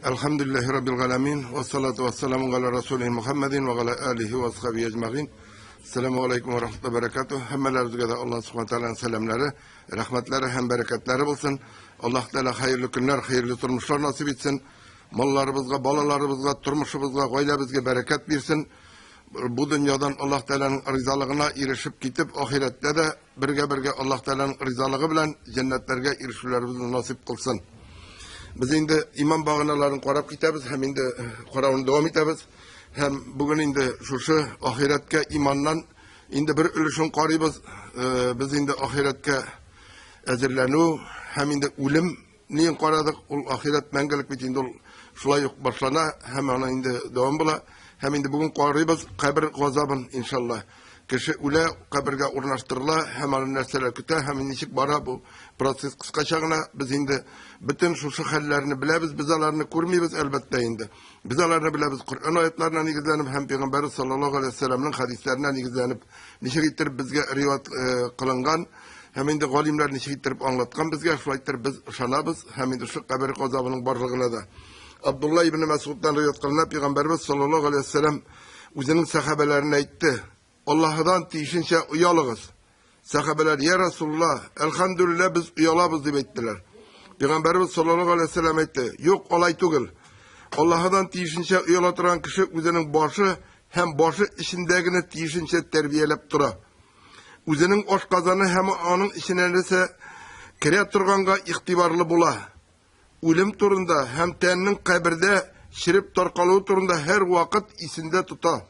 Elhamdülillahi Rabbil Alemin ve salatu ve selamu ala Resulih Muhammedin ve ala alihi ve ashabihi ecma'in. Selamu aleyküm ve rahmetullahi ve berekatuhu. Hemmelerimizge de Allah subhanahu teala'nın selamları, rahmetleri hem bereketleri bulsun. Allah Teala hayırlı günler, hayırlı turmuşlar nasip etsin. Mallarımızga, balalarımızga, turmuşumuzga, gailebizge bereket versin. Bu dünyadan Allah Teala'nın rızalığına erişip gidip ahirette de birge Allah Teala'nın rızalığı bilen cennetlerge erişirlerimizi nasip kılsın. Biz indi iman bağınaların qarab kitemiz, hem indi qaravını devam etemiz. Hem bugün indi şu ahiretke imandan indi bir ülüşün qaribız. Biz indi ahiretke ezirlenu, hem indi ölüm neyin qaradık, ol ahiret mengelik bit indi şulay yok başlana, hem ona indi devam bula. Hem indi bugün qaribız kabir gazabın inşallah. Kişi öyle kabirge urnaştırıla, hemen nesneler küte, hemen nişik bara bu proses kıskaçağına biz indi bütün şu hallerini bilebiz, biz alarını kurmayız elbette indi. Biz alarını bilebiz, Kur'an ayetlerine nigizlenip, hem Peygamber sallallahu aleyhi ve sellem'nin hadislerine nigizlenip, nişik ittirip bizge rivayet kılıngan, hem indi galimler nişik ittirip anlatkan, bizge şu ittirip biz şanabız, hem indi şu kabir gazabının barlığına da. Abdullah ibn Mesud'dan rivayet kılınan Peygamberimiz sallallahu aleyhi ve sellem özünün sahabelerine itti. Allah'tan tişinçe uyalığız. Sahabeler ya Resulullah elhamdülillah biz uyalabız deyip ettiler. Peygamberimiz sallallahu aleyhi ve sellem etti. Yok olay değil. Allah'tan tişinçe uyalatıran kişi özünün başı hem başı içindekini tişinçe terbiyelep dura. Özünün oş kazanı hem onun içine ise kire turganga iktibarlı bula. Ölüm turunda hem teninin kabirde şirip tarkalığı turunda her vakit isinde tuta.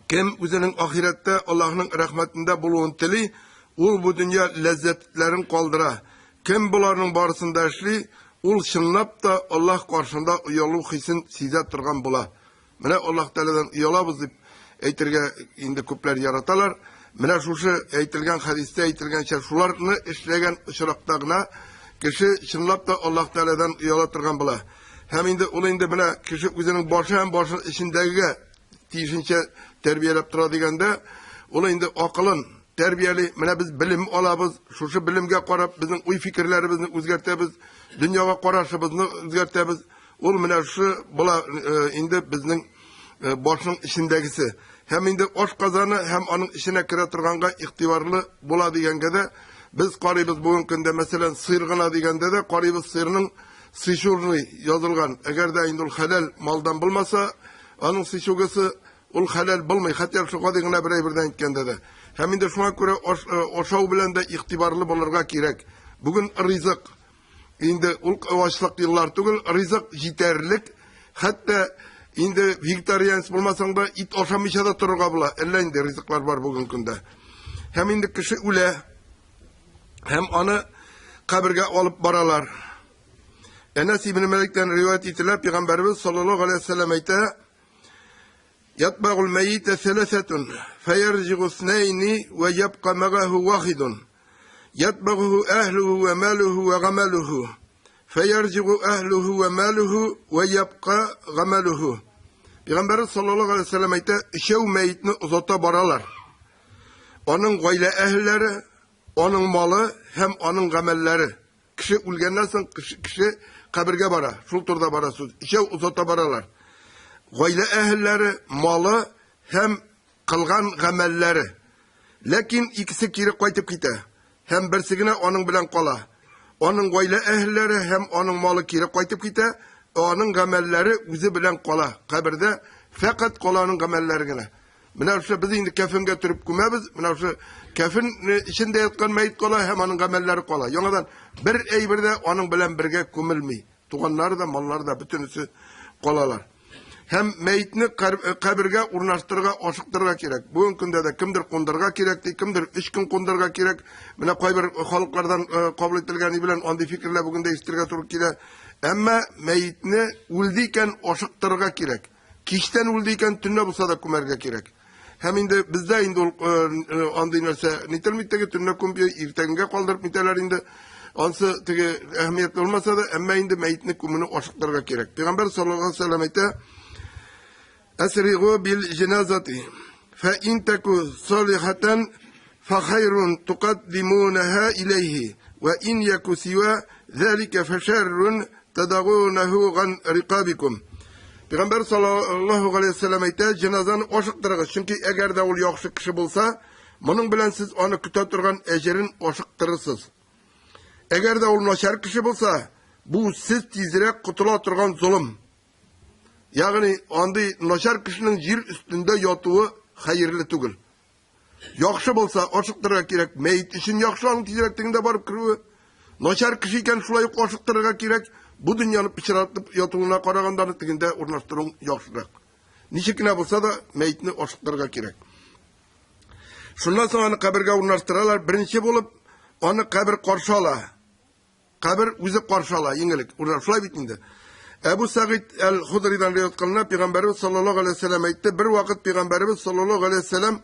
Kim özünün ahirette Allah'ın rahmetinde bulun tili, ol bu dünya lezzetlerin kaldıra. Kim bularının barısında işli, ol şınlap da Allah karşında uyalı hisin size turgan bula. Mine Allah Teala'dan uyalabız deyip eytirge indi küpler yaratalar. Mine şu eytilgen hadiste eytilgen şularını işlegen ışıraktağına kişi şınlap da Allah Teala'dan uyala turgan bula. Hem indi ol indi mine kişi özünün başı hem başı içindeki tişinçe terbiyelep tura degende, ola indi akılın terbiyeli, mene biz bilim alabız, şu bilimge qarab bizim uy fikirlerimizni özgertemiz, dünyaya qarashimizni özgertemiz. Ol mene şu bula indi bizning başının içindegisi. Hem indi oş kazanı hem onun içine kire turganga iktibarlı bula degenge de biz qaribız bugün günde mesela sıyırgına degende de qaribız sıyırının sıyşurunu yazılgan. Eğer de indi halal maldan bulmasa onun sıyşugası ol halal bulmay, hatta şu kadigine birden etkende de. Hem indi şuna göre oşav bilen de iktibarlı bulurga gerek. Bugün rızık, indi ol başlık yıllar tugul, rızık yeterlik, hatta indi vegetarians bulmasan da it oşamışa da tururga bula. Elle indi rızıklar var bugün günde. Hem indi kişi üle, hem onu kabirge alıp baralar. Enes İbn Malik'ten rivayet ettiler, Peygamberimiz sallallahu aleyhi ve sellem etti. يطبع الميت ثلاثة فيرجع اثنين ويبقى معه واحد يطبعه أهله وماله وغمله فيرجع أهله وماله ويبقى غمله. Peygamber sallallahu aleyhi ve sellem ayette şev meyitini uzata baralar. Onun gaile ehlileri, onun malı hem onun gamelleri. Kişi ölgenden sonra kişi kabirge bara, şul turda barasız. Şev uzata baralar. Gaile ehilleri, malı hem kılgan gamelleri. Lakin ikisi kiri kaytıp gite. Hem birsigine onun bilen kala. Onun gaile ehilleri hem onun malı kiri kaytıp gite. Onun gamelleri üzü bilen kala. Kabirde fakat kalanın gamelleri gine. Mine şu biz indi kefin getirip kümebiz. Mine şu kefin içinde yatkan meyit kala hem onun gamelleri kala. Yonadan bir eybirde onun bilen birge kümülmeyi. Tuğanları da malları da bütünüsü kalalar. Hem meyitini kabirge urnaştırga, oşuktırga gerek. Bugün günde de kimdir kundurga gerekti, kimdir 3 gün kundurga gerek. Mine koy bir halklardan kabul ettirgeni bilen ondi fikirle bugün değiştirge turup gire. Ama meyitini uldiyken oşuktırga gerek. Kişten uldiyken tünne bulsa da kumerge gerek. Hem indi bizde indi ondi inerse nitelmikteki tünne kumpiyo irtenge kaldırıp niteler indi. Onsı tege ehemmiyetli olmasa da ama indi meyitini kumunu oşuktırga gerek. Peygamber sallallahu aleyhi ve sellem etti. أسرعوا بالجنازة فإن تكن صالحة فخير تقدمونها إليه وإن يك سوى ذلك فشر tadagunahu gan riqabikum. Peygamber sallallahu aleyhi ve sellem aytadi, janozani oshiqtirig'iz. Chunki agarda ul yaxshi kishi bo'lsa, buning bilan siz uni kuta turgan ajrin oshiqtirasiz. Agarda ul noshar kishi bo'lsa, bu siz tezroq qutula turgan zulm. Ya'ni ondi noshar kishining yer ustida yotuvi xayrli tugul. Yaxshi bo'lsa oshiqtirga kerak. Mayit uchun yaxshi ong tezroq tingda borib kiruvi. Noshar kishi ekan shulay oshiqtirga kerak. Bu dunyoni pichiratib yotuvuna qaragandan tiginde o'rnashtirib yaxshiroq. Nechikina bo'lsa da mayitni oshiqtirga kerak. Shundan so'ng uni qabrga o'rnashtirarlar. Birinchi bo'lib uni qabr qarshi oladi. Qabr o'zi qarshi oladi, yengillik. Shulay bitindi. Ebu Sa'id el-Hudri'dan rivoyat qilinib, Peygamberimiz sallallohu alayhi vasallam aytdi, bir vaqt Peygamberimiz sallallohu alayhi vasallam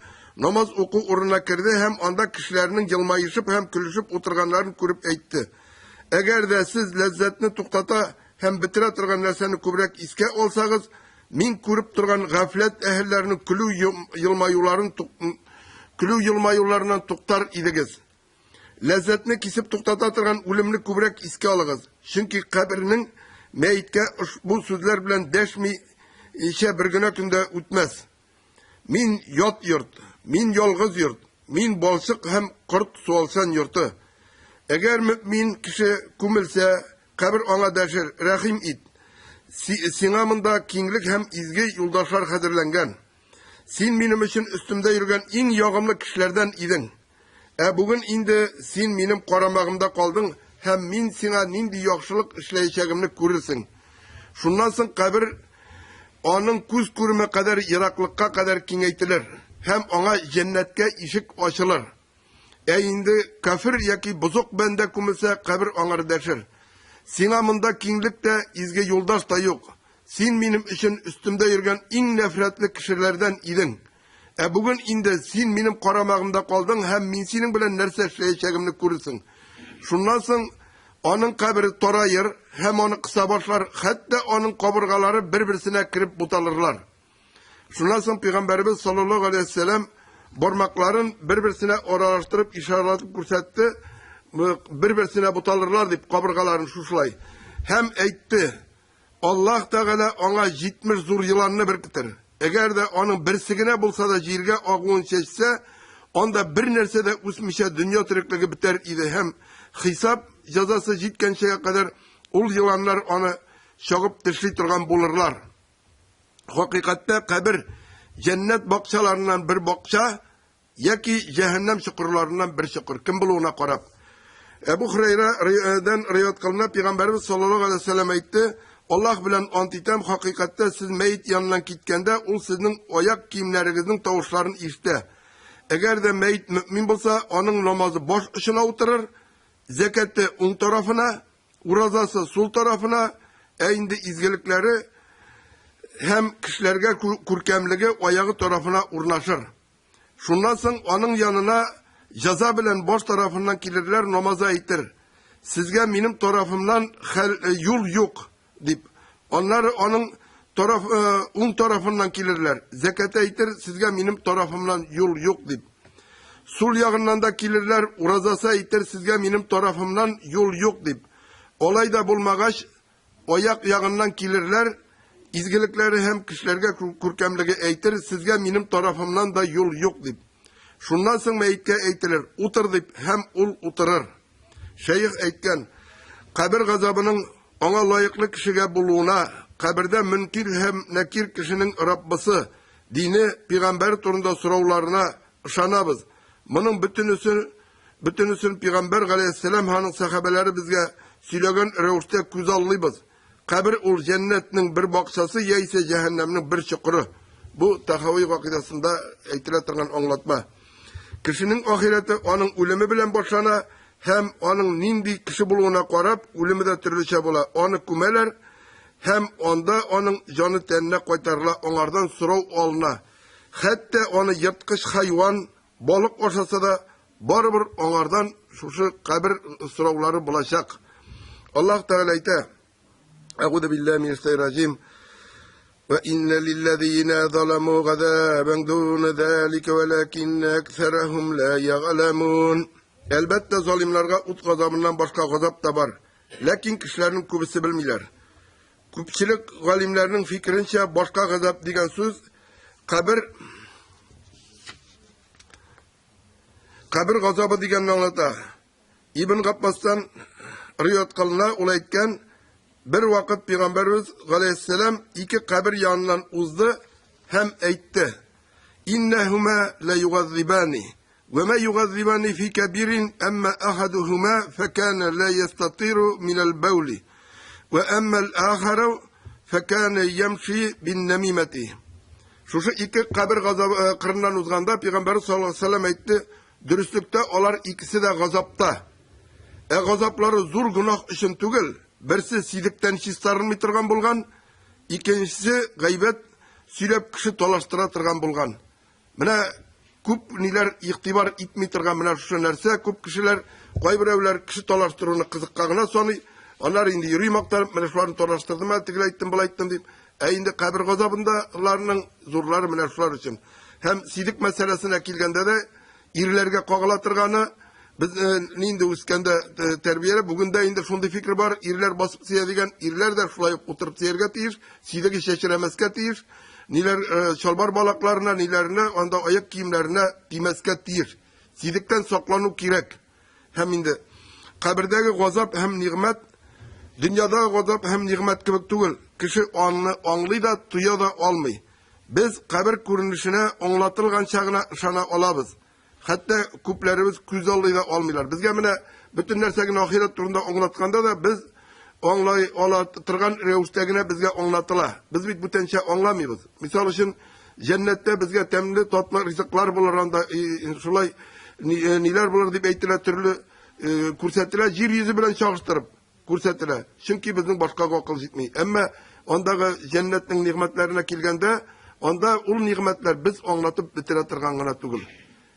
namoz o'quv o'rniga kirdi, ham onda kishilarning jilmayishib ham kulishib o'tirganlarini ko'rib aytdi. Agarda siz lazzatni to'xtata ham bitira turgan narsani ko'proq esga olsangiz, men ko'rib turgan g'aflat ahllarining kuluv yilmayuvlaridan to'xtar edingiz. Lazzatni kesib to'xtata turgan o'limni ko'proq esga oling'iz. Chunki qabrning mayitga bu so'zlar bilan dashmi isha birgina kunda o'tmas. Men yot yurt, men yolg'iz yurt, men bolsiq ham qurt suolsan yurti. Agar mümin kishi ko'milsa, qabr ona dashir, rahim it. Sinamında kinglik ham izgi yo'ldoshlar hozirlangan. Sen menim uchun ustimda yurgan eng yoqimli kishilardan eding. Bugun endi sen menim qaramog'imda qolding, ham men senga nindi yaxshilik ishlayishagimni ko'rursin. Shundan so'ng qabr onun ko'z ko'rma qadar yiroqlikqa qadar kengaytilar, ham ona jannatga eshik ochilar. Endi kafir yoki buzuq banda ko'milsa, qabr onar dashir. Senga munda kenglikda izga yo'ldosh da yo'q. Sen menim uchun ustimda yurgan eng nafratli kishilardan eding. Bugun endi sen menim qaramog'imda qolding, ham men sening bilan narsa ishlayishagimni ko'rursin. Shundan so'ng onun qabri torayir, hem onu qisa boshlar, hatta onun qaburg'alari bir-birsine kirib butalırlar. Shundan so'ng Peygamberimiz sallallohu aleyhi ve sellem barmoqlarini bir-birsine oralashtirib ishoratib ko'rsatdi, bir-birsine butalırlar deb qaburg'alarini shulay. Hem aytdi, Allah Teala ona 70 zur yılanını birkitir. Eğer de onun birsigine bulsa da jirge ağuğun çeşse, onda bir nerse de usmişe dünya tirikligi biter idi. Hem hesap cezası jitken şeye kadar ul yılanlar onu şoğup dişli turgan bulurlar. Hakikatte kabir cennet bakçalarından bir bakça, ya ki cehennem şukurlarından bir şukur. Kim buluğuna qarab. Ebu Hureyre'den rivayet kılınıp Peygamberimiz sallallahu aleyhi ve sellem aytdi, Allah bilen antitem hakikatte siz meyit yanından gitkende ol sizin ayak kiyimlerinizin tavuşlarını işte. Eğer de meyit mümin olsa onun namazı boş ışına oturur, zekatı un tarafına, urazası sol tarafına, indi izgilikleri hem kişilerge kurkemligi ayağı tarafına urnaşır. Şundan soň onun yanına jaza bilen boş tarafından gelirler namaza aytır. Sizge benim tarafımdan yol yok deyip. Onlar onun tarafından gelirler. Zekat aytır, sizge benim tarafımdan yol yok deyip. Sul yağından da gelirler, urazası aytır, sizge benim tarafımdan yol yok deyip. Olay da bulmagaç, ayak yağından gelirler, izgilikleri hem kişilerge kurkemligi aytır, sizge benim tarafımdan da yol yok deyip. Şundan soň meyitke aytilir, otur deyip, hem ul oturur. Şeyh aytgan, qabr gazabının ona layıklı kişiye buluğuna, kabirde münkir hem nekir kişinin Rabbisi, dini, peygamber turunda soravlarına ışanabız. Bunun bütünüsün Peygamber aleyhisselam hanın sahabeleri bizge söylegen revuşta güzallıyız. Kabir ul cennetinin bir bakçası, ya ise cehenneminin bir çukuru. Bu tahavi vakidasında aytilatırgan anlatma. Kişinin ahireti onun ölümü bilen başlana, hem onun nindi kişi buluğuna qarab, ölümü de türlüçe bola. Onu kumeler, hem onda onun canı tenine koytarla, onlardan sorav alına. Hatta onu yırtkış hayvan, balık olsa da, baribir onlardan şu kabir soravları bulaşak. Allah Teala ayta, Euzu billahi mineşşeytanirracim. وَإِنَّ لِلَّذِينَ ظَلَمُوا غَذَابًا دُونَ ذَلِكَ وَلَكِنَّ أَكْثَرَهُمْ لَا يَعْلَمُونَ. Elbette zalimlerge ut gazabından başka gazap da var. Lakin kişilerin kubisi bilmiyorlar. Küpçülük galimlerinin fikrince başka gazap diyen söz kabir gazabı diyen anlata. İbn Gabbas'tan rivayet kılına olayken bir vakit Peygamberimiz Aleyhisselam iki kabir yanından uzdu hem etti. İnnehuma la yugazzibani ve ma yugazzibani fi kabirin amma ahaduhuma fekâne la yestatiru minel bevli ve emmel âharu fekâne yemşi bin nemimeti. Şu iki kabir gazabı kırından uzganda Peygamberimiz sallallahu aleyhi ve sellem etti. Dürüstlükte olar ikisi de gazapta. Gazapları zor günah için tügül. Birisi sidikten çistarılmay turgan bulgan, ikincisi gaybet süylep kişi tolaştıra turgan bulgan. Mine köp niler iktibar itmay turgan mine şu nerse, köp kişiler gaybirevler kişi tolaştırını kızıkkağına sonu, onlar indi yürüymaktar, mine şularını tolaştırdım, tigil ayttım, bula ayttım deyip. Indi kabir gazabındalarının zorları mine şular için. Hem sidik meselesine kilgende de irilerge koğulatırganı, biz neyinde üskende terbiyeli, bugün de indi şunday fikri var, iriler basıp siyadigen, iriler de şulay oturup siyerge tiyir, sidegi şeşiremezke tiyir, niler şalbar balaklarına, nilerine, onda ayak giyimlerine giymezke tiyir. Sidikten saklanıp kirek. Hem indi, kabirdeki gazap hem nimet, dünyadaki gazap hem nimet kibik tügül. Kişi anlı da, tuya da olmay. Biz kabir görünüşüne anlatılgan çağına şana olabız. Hatta küplerimiz güzelliği de olmuyorlar. Bizge mine bütün nersegin ahiret turunda anlatkanda da biz anlatırgan revüştegine bizge anlatıla. Biz bir bütünçe anlamayız. Misal için cennette bizge temli tatlı rızıklar bulur anda şulay niler bulur deyip eytiler türlü kursettiler. Jir yüzü bilen çağıştırıp kursettiler. Çünkü bizim başka akıl jitmeyi. Ama ondaki cennetin nimetlerine kilgende onda ul nimetler biz anlatıp bitiretirgan gana tügül.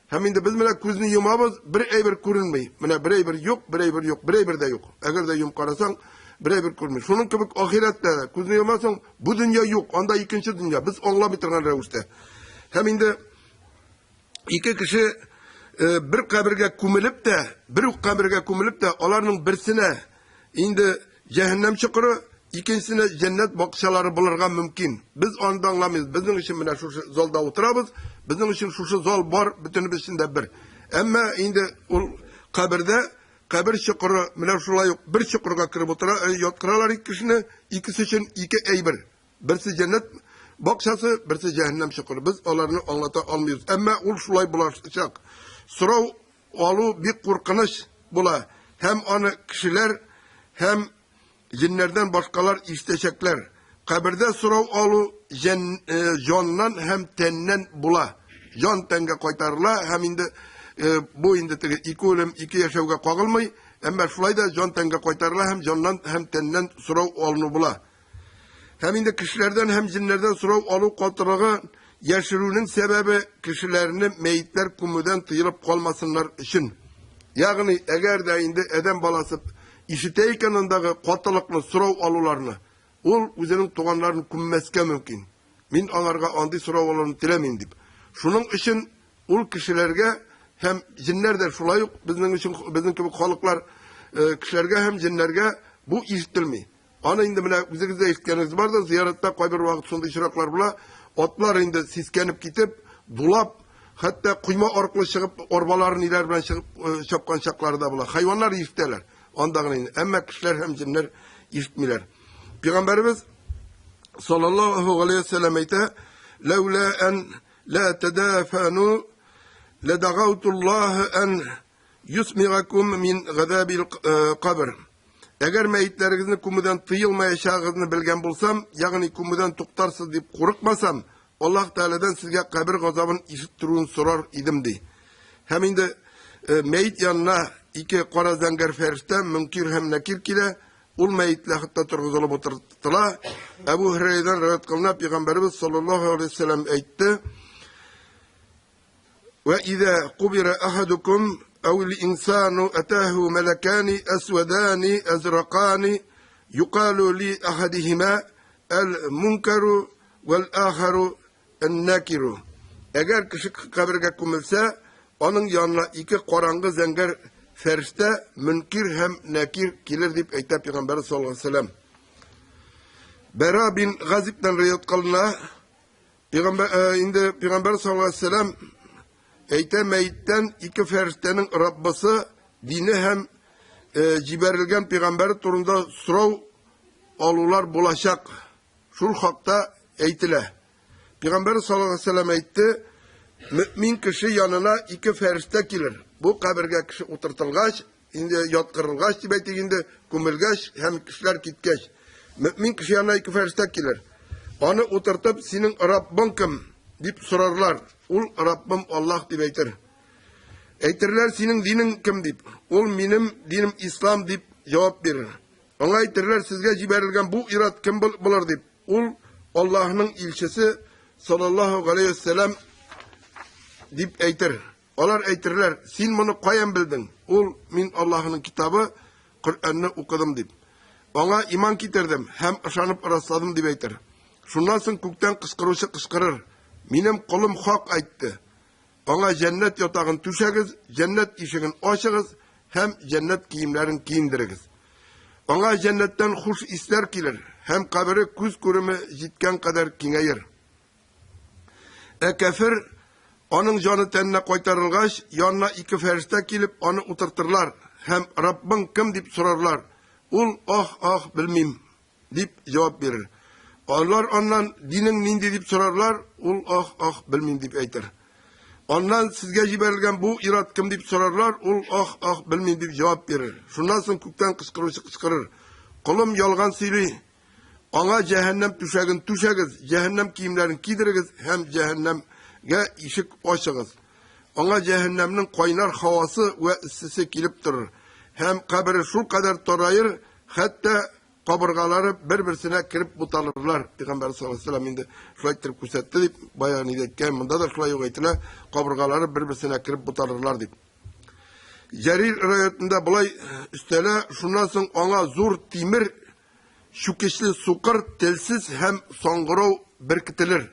Hem indi biz mine gözünü yumabız, bir eyber görünmey. Mine bir eyber yok, bir eyber yok, bir eyber de yok. Eğer de yum karasan, bir eyber görünmey. Şunun gibi ahirette de gözünü yumasan, bu dünya yok, onda ikinci dünya. Biz onunla bitirgen revişte. Hem indi iki kişi bir kabirge kumilip de, onların birisine indi cehennem çıkırı, ikincisine cennet bakışaları bulurgan mümkün. Biz onu anlamayız. Bizim için mine şu zolda oturabız. Bizim için şu zol var, bütünümüz içinde bir. Ama indi kabirde, kabir çıkırı, mine şulay yok, bir çıkırıga kirip yotkıralar iki kişini, ikisi için iki eyber. Birisi cennet bakışası, birisi cehennem çıkırı. Biz onlarını anlata almıyoruz. Ama ul şulay bulaşacak. Sırav alu bir korkunç bula. Hem onu kişiler, hem cinlerden başkalar isteyecekler. Kabirde sırav alu candan hem tennen bula. Can tenge koytarla hem indi bu indi iki ölüm iki yaşavga koğulmay. Ama şulay da can tenge koytarla hem candan hem tennen sırav alını bula. Hem indi kişilerden hem cinlerden sırav alu koytarlığı yaşırının sebebi kişilerini meyitler kumuden tıyılıp kalmasınlar için. Yani eğer de indi eden balası işiteyken ondaki kotalıklı sırav alularını ol üzerinin tuğanlarını kummeske mümkün. Min onlarga andi sırav alularını dilemeyin deyip. Şunun için ol kişilerge hem cinler de şulay yok. Bizim gibi kalıklar kişilerge hem cinlerge bu işitilmeyi. Ana indi mine bize işitkeniniz var da ziyarette koy bir vakit sonunda işiraklar bula. Otlar indi siskenip gitip dolap hatta kuyma orkulu çıkıp orbaların iler bilen çıkıp çapkan çakları da bula. Hayvanlar işitteler. Ondağın indi. Ama kişiler hem cinler işitmiler. Peygamberimiz sallallahu aleyhi ve sellem eyte levla en la tedafanu ledagavtullahi en yusmigakum min gadabil kabr. Eğer meyitlerinizi kumudan tıyılmayacağınızı bilgen bulsam, yani kumudan tuktarsız deyip korkmasam, Allah Teala'dan sizge kabir gazabın işittiruğunu sorar idim dey. Hem indi meyit yanına iki kara zenger ferişte münkir hem nekir kile ul meyitle hatta turguzulup oturttular. Ebu Hureyre'den rivayet kılına Peygamberimiz sallallahu aleyhi ve sellem eytti. Ve izâ kubira ahadukum evl insanu etâhu melekâni esvedâni ezrakâni yuqâlu li ahadihima el munkaru vel âharu en nakiru. Eğer kişi kabirge kumulsa onun yanına iki korangı zenger ferişte münkir hem nekir gelir deyip eyta Peygamber sallallahu aleyhi ve sellem. Bera bin Gazib'den rivayet kılına Peygamber sallallahu aleyhi ve sellem eyta meyitten iki feriştenin Rabbası dini hem ciberilgen Peygamber turunda sırav alular bulaşak. Şul hakta eytile. Peygamber sallallahu aleyhi ve sellem eytti. Mümin kişi yanına iki ferişte gelir. Bu kabirge kişi oturtulgaç, indi yatkırılgaç diye indi kumulgaç hem kişiler gitgeç. Mümin kişi yanına iki ferişte gelir. Onu oturtup senin Rabbin kim deyip sorarlar. Ul Rabbim Allah diye eytir. Eytirler senin dinin kim deyip. Ul benim dinim İslam deyip cevap verir. Ona eytirler sizge ciberilgen bu irat kim bulur deyip. Ul Allah'ın ilçesi sallallahu aleyhi ve sellem deyip eytir. Onlar eytirler, sen bunu koyan bildin. Ul min Allah'ın kitabı, Kur'an'ı okudum deyip. Ona iman getirdim, hem ışanıp rastladım deyip eytir. Şundan sonra kökten kışkırışı kışkırır. Benim kolum hak ayttı. Ona cennet yatağın tüşegiz, cennet işigin açığız, hem cennet giyimlerin giyindirigiz. Ona cennetten hoş isler gelir, hem kabiri küz görümü jitken kadar kengeyir. Kafir, onun canı tenine koytarılgaç, yanına iki ferişte gelip onu oturturlar. Hem Rabbin kim deyip sorarlar. Ul bilmem deyip cevap verir. Onlar ondan dinin nindi deyip sorarlar. Ul bilmem deyip eytir. Ondan sizge ciberilgen bu irat kim deyip sorarlar. Ul bilmem deyip cevap verir. Şundan sonra kökten kışkırır. Kolum yalgan sili. Ona cehennem tüşegiz, cehennem giyimlerin giydirigiz, hem cehennem işik açığız. Ona cehennemnin kaynar havası ve ısısı kilip durur. Hem kabiri şu kadar torayır, hatta kaburgaları birbirine kirip butalırlar. Peygamber sallallahu aleyhi ve sellem indi şöyle tirip küsetti deyip, bayan edetken bunda da şöyle yok ettiler, kaburgaları birbirine kirip butalırlar deyip. Cerir rivayetinde bulay üstele, şundan sonra ona zur timir, şu kişili sukar telsiz hem songırov birkitilir.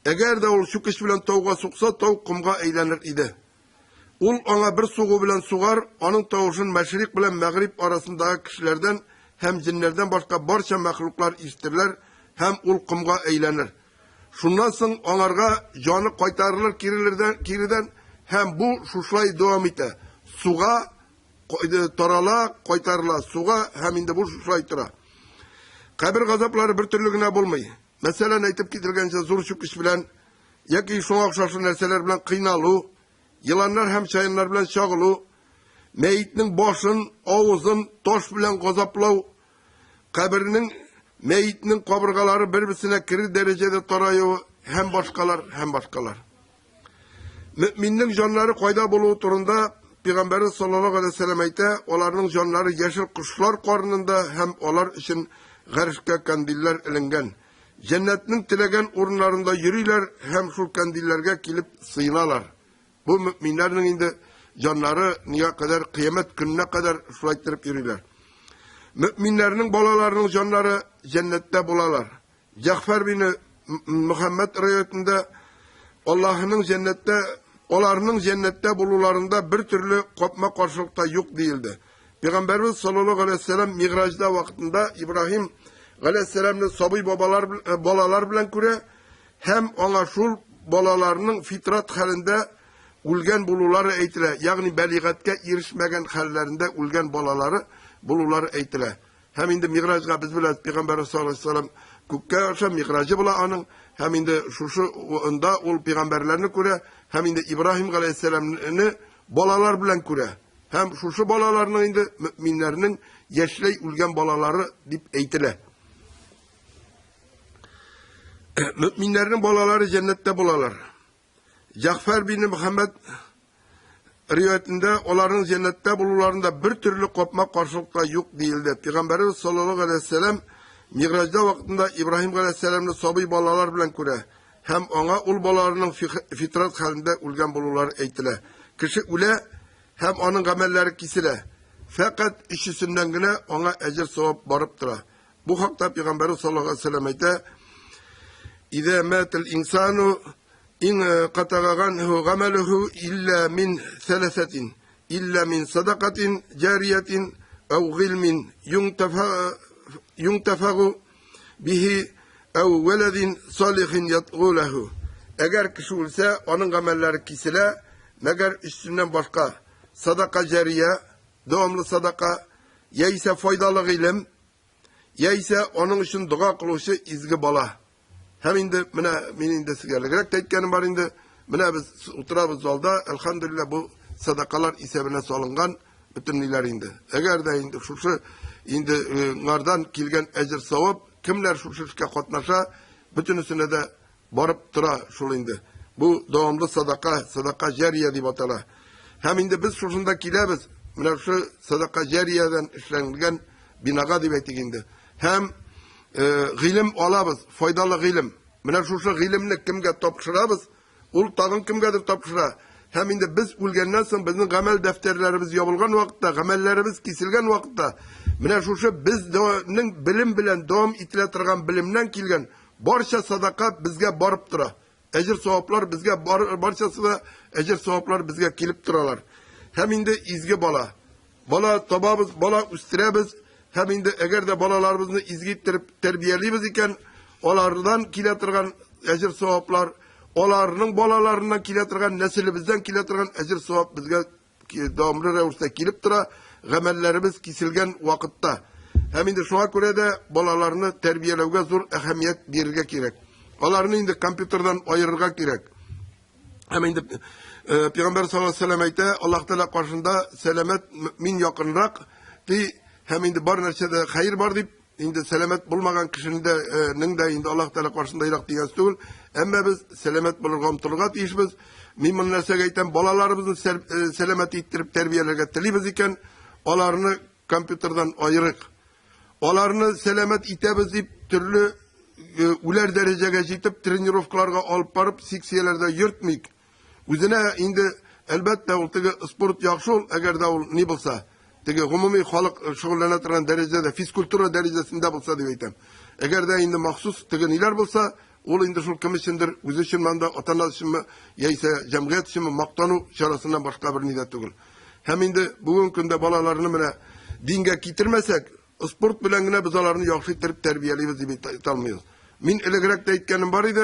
Eğer de ol şu kış bilen tavuğa soksa, tavuk kumga eğlenir idi. Ol ona bir suğu bilen suğar, onun tavuğun meşrik bilen mağrib arasındaki kişilerden hem cinlerden başka barça mahluklar istirler, hem ol kumga eğlenir. Şundan sonra onlarga canı kaytarılır kiriden, hem bu şuşlay devam ete. Suğa, torala, kaytarıla, suğa, hem indi bu şuşlay tura. Kabir gazapları bir türlüğüne bulmayı. Mesela aytip ketilgençe zor şu iş bilen, yaki şuna okşaşı nerseler bilen kıynalı, yılanlar hem çayınlar bilen şağılı, meyitinin başın, ağızın, toş bilen gazaplav, kabirinin, meyitinin kaburgaları birbirine kiri derecede tarayı, hem başkalar. Müminin canları kayda buluğu turunda, Peygamber sallallahu aleyhi ve sellem eyte, onların canları yeşil kuşlar karnında, hem onlar için garışka kandiller ilingen. Cennetinin tilegen urunlarında yürüyler, hem şu kandillerge kilip sıyınalar. Bu müminlerin indi canları niye kadar, kıyamet gününe kadar şulaytırıp yürüyler. Müminlerinin balalarının canları cennette bulalar. Cafer bin Muhammed rivayetinde onlarının cennette bulularında bir türlü kopma karşılıkta yok değildi. Peygamberimiz sallallahu aleyhi ve sellem Mi'raj'da vaktinde İbrahim aleyhisselam'ın sabi balalar bilen küre hem ona şul balalarının fitrat halinde ulgen buluları eytile. Yani beligatke erişmegen hallerinde ulgen buluları eytile. Hem indi Mi'raj'a biz biliriz Peygamber sallallahu aleyhi ve sellem kukke yaşa Mi'raj'ı bula onun hem indi şu onda ol peygamberlerini küre hem indi İbrahim aleyhisselam'ını balalar bilen küre. Hem şu balalarının indi müminlerinin yeşiley ulgen balaları deyip eytile. Müminlerin balaları cennette bulalar. Cafer bin Muhammed rivayetinde onların cennette bulularında bir türlü kopma karşılıkla yok değildi. Peygamberimiz sallallahu aleyhi ve sellem Mi'raj'da vaktinde İbrahim aleyhisselam'ın sabi balalar bilen küre hem ona ul balalarının fitrat halinde ulgen bulular eytile. Kişi ule hem onun amelleri kisile. Fakat işisinden güne ona ecir sevap barıp tura. Bu hakta Peygamberimiz sallallahu aleyhi ve sellem eyte İzâ mâtel insanu in qatagâganhu gameluhu illa min selesetin illa min sadakatin cariyetin ev gilmin yuntefagu bihi ev veledin salihin yatğulehu. Eğer kişi olsa onun amelleri kisile, meğer üstünden başka sadaka cariye, devamlı sadaka, ya ise faydalı ilim, ya ise onun için dua kılışı izgi bala. Hem indi, mine de sigarlı teytkenim var indi, mine biz oturabız zalda, elhamdülillah bu sadakalar isebine salıngan bütün niler indi. Eğer de indi, şu indi, nardan kilgen ecir savıp, kimler şu işe katnaşa, bütün üstüne de barıp tura şul indi. Bu devamlı sadaka cariye diye batala. Hem indi biz şuşunda kilebiz, mine şu sadaka cariyeden işlenilgen binaga diye indi. Hem gilim alabız, faydalı gilim. Mine şu gilimni kimge topşırabız, ul tağın kimgedir topşıra. Hem indi biz ulgenden sonra bizim amel defterlerimiz yapılgan vakitte, amellerimiz kesilgen vakitte, mine şu bizning bilim bilen devam itiletirgen bilimden kilgen, barça sadaka bizge barıp tura. Ecir savaplar bizge barçası da ecir savaplar bizge kilip turalar. Hem indi izgi bala. Bala tababız, bala üstirebiz. Hem indi eğer de balalarımızı izgi ittirip terbiyeliyiz iken, onlardan kiletirgen ecir savaplar, onların balalarından kiletirgen, nesilimizden kiletirgen ecir savap bizge devamlı revuşta kilip tura, gamellerimiz kesilgen vakitte. Hem indi şuna göre de balalarını terbiyelevge zor ehemmiyet verirge gerek. Onlarını indi kompüterden ayırırga gerek. Hem indi Peygamber sallallahu aleyhi ve sellem ayette Allah Teala karşında selamet min yakınrak ki hem indi bar neçede hayır var deyip indi selamet bulmagan kişinin de indi Allah Teala karşında irak diyen değil. Ama biz selamet bulurga umtulga deyişimiz. Min nersege ayten balalarımızın selamet ittirip terbiyelerge telibiz iken onlarını kompüterden ayırık. Onlarını selamet itebiz deyip türlü uler derecege jitip trenirovkalarga alıp barıp seksiyelerde yırtmayık. Üzerine indi elbette o tege sport yaxşı ol, eğer de o ne bulsa, tege umumi halk şugullanatiran derecede, fiskultura derecesinde bulsa diye aytam. Eğer de indi mahsus tege neler bulsa, ol indi şul kimishindir, üzü için manda, otanaz için mi, ya ise cemiyet için mi, maktanu şarasından başka bir nidet değil. Hem indi bugün günde balalarını mine dinge kitirmesek, sport bilengine biz onlarını yaxşı ettirip terbiyeliyiz diye talmıyoruz. Min elegerek de etkenim var idi,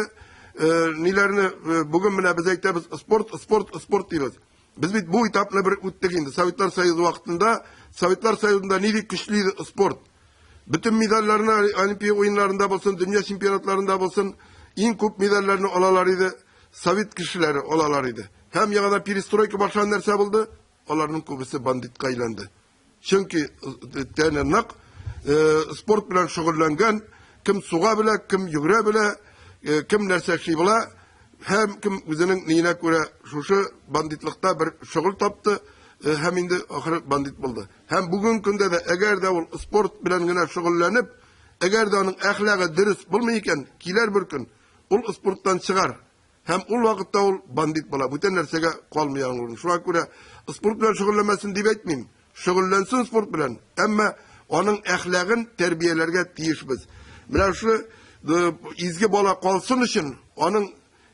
nilerini bugün mine biz aytamiz sport diyoruz. Biz bu etapla bir öttik indi. Sovetlar Soyuzu vaktinde, Sovetlar Soyuzu'nda neydi güçlüydü sport. Bütün medallarını Olimpiya oyunlarında olsun, dünya şampiyonatlarında olsun, en çok medallarını olalarıydı, Sovet kişileri olalarıydı. Hem yanında perestroika başlayan nerse buldu, onların kubisi bandit kaylandı. Çünkü tenernak sport bilen şugullangan, kim suğa bile, kim yugre bile, kim nerse şey bile, hem kim özünün neyine göre şu banditlikta bir şugul taptı, hem indi ahir bandit buldu. Hem bugün günde de eğer de o sport bilen gene şugullanıp, eğer de onun ahlakı dürüst bulmayken, kiler bir gün, o sporttan çıkar. Hem o vakitte o bandit bula. Bütün nersege kalmayan olur. Şuna göre sport bilen şugullanmasın deyip etmeyeyim. Şugullansın sport bilen. Ama onun ahlakın terbiyelerge değişmez. Mesela şu izgi bola kalsın için onun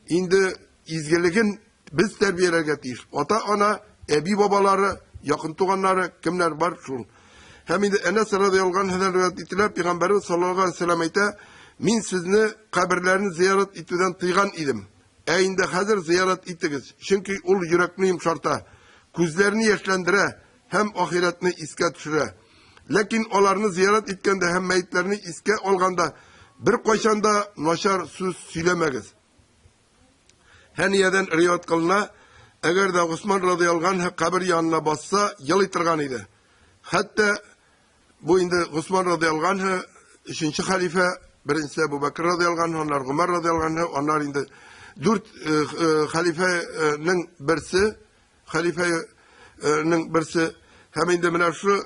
indi izgiligin biz terbiyelerge değiş. Ota ana, ebi babaları, yakın tuğanları kimler var şun. Hem indi Enes radıyallahu anh'den rivayet ettiler. Peygamberimiz sallallahu aleyhi ve sellem ayette min sizni kabirlerini ziyaret etmeden tıygan idim. Indi hazır ziyaret ettiniz. Çünkü ol yürekliyim şarta. Kuzlerini yaşlandire hem ahiretini iske düşüre. Lakin onlarını ziyaret etkende hem meyitlerini iske olganda bir koşanda naşar söz söylemegiz. Heniyeden rivayet kılına eğer de Osman radıyallahu anh kabir yanına bassa yıl itirgan idi. Hatta bu indi Osman radıyallahu anh 3. halife, birincisi Ebu Bekir radıyallahu anh, onlar Ömer radıyallahu anh, onlar indi 4 halifenin birisi hem indi mine şu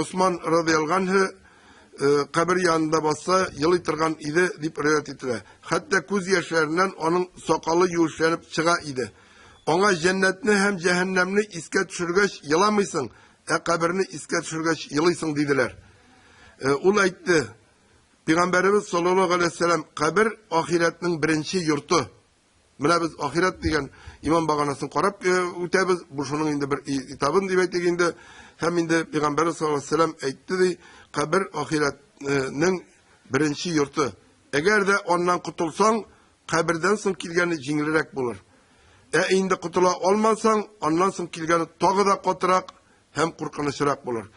Osman radıyallahu anh kabir yanında bassa yıl itirgan idi deyip rivayet ettiler. Hatta göz yaşlarından onun sakalı yuşlanıp çıga idi. Ona cennetini hem cehennemini iske düşürgeç yılamıysın, kabrini iske düşürgeç yılıysın dediler. Ul aytti, Peygamberimiz sallallahu aleyhi ve sellem kabir ahiretinin birinci yurtu. Менә без ахирет дигән иман баганасын карап үтәбез. Бу шуның инде бер итабын дип әйтик инде. Һәм инде Пәйгамбәр саллаллаһу алейһи ва саллям әйтте ди, кабер ахиретнең беренче йорты. Әгәр дә аннан кутылсаң, кабердән соң килгәне җиңелрәк булыр. Инде кутыла алмасаң, аннан соң килгәне тагы да катырак һәм куркынычрак булыр.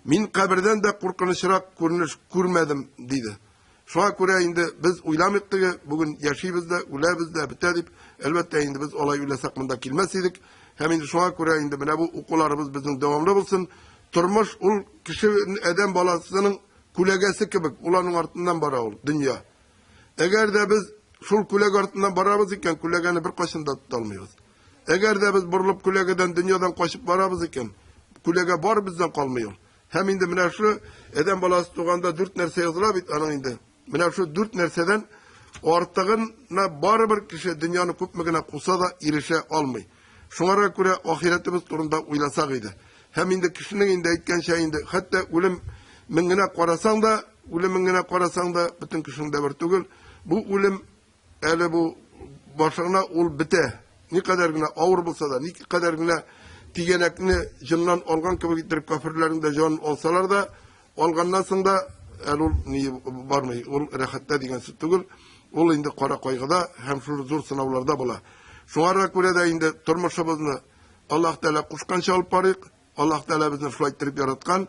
Мин кабердән дә куркынычрак күренеш күрмәдем диде. Шуңа күрә инде без уйламыйк теге, бүген яшибез дә, үләбез дә, бетә дип, әлбәттә инде без алай уйласак монда килмәс идек. Һәм инде шуңа күрә инде менә бу укуларыбыз безнең дәвамлы булсын. Тормыш ул кеше адәм баласының күләгәсе кебек, уларның артыннан бара ул дөнья. Әгәр дә без шул күләг артыннан барабыз икән, күләгәне бер кайчан да тота алмыйбыз. Әгәр дә без борылып күләгәдән дөньядан качып барабыз икән, күләгә бар бездән калмый ул. Һәм инде менә шу адәм баласы туганда 4 нәрсә языла бит аның инде. Менә шу 4 нәрсәдән артыгына барыбер кеше дөньяны күпме генә куса да ирешә алмый. Шуңарга күрә ахиретебез турында уйласак иде. Һәм инде кешенең инде әйткәнчә инде хәтта үлем меңгенә карасаң да, бөтен кешенең дә бер түгел. Бу үлем әле бу башына ул бетә. Никадәр генә авыр булса да, никадәр генә тигәнәкне җыннан алган кебек итеп кафирләрнең дә җанын алсалар да, алганнан соң да ул ни бармый, ул рәхәттә дигән сүз түгел. Ул инде кара кайгыда һәм шул зур сынауларда була. Шуңарга күрә дә инде тормышыбызны Аллаһ Тәала кушканча алып барыйк. Аллаһ Тәала безне шулай итеп яраткан.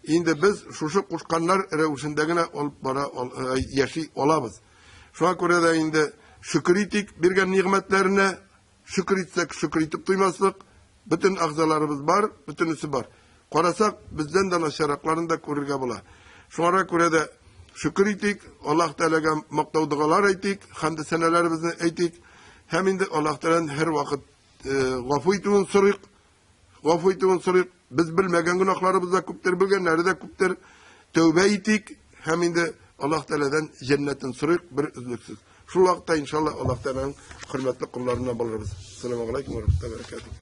Инде без шушы кушканнар рәвешендә генә алып бара яши алабыз. Шуңа күрә дә инде шөкер итик биргән нигъмәтләренә, шөкер итсәк, шөкер итеп туймаслык. Bütün агзаларыбыз бар, bütünüsü бар. Карасак, бездән дә начаракларын да күрергә була. Шуңарга күрә дә шөкер итик, Аллаһ Тәаләгә мактау дугалар әйтик, хәмд сәнәләребезне әйтик. Һәм инде Аллаһ Тәаләнең һәр вакыт гафу итүен сорыйк. Без белмәгән гөнаһларыбыз да күптер, белгәннәре дә күптер. Тәүбә итик, һәм инде Аллаһ Тәаләдән җәннәтен сорыйк бер үзлексез. Шул вакытта иншалла Аллаһ Тәаләнең хөрмәтле кулларына булырбыз. Ассаламу алейкум ва рахмәтуллаһи ва баракатуһ.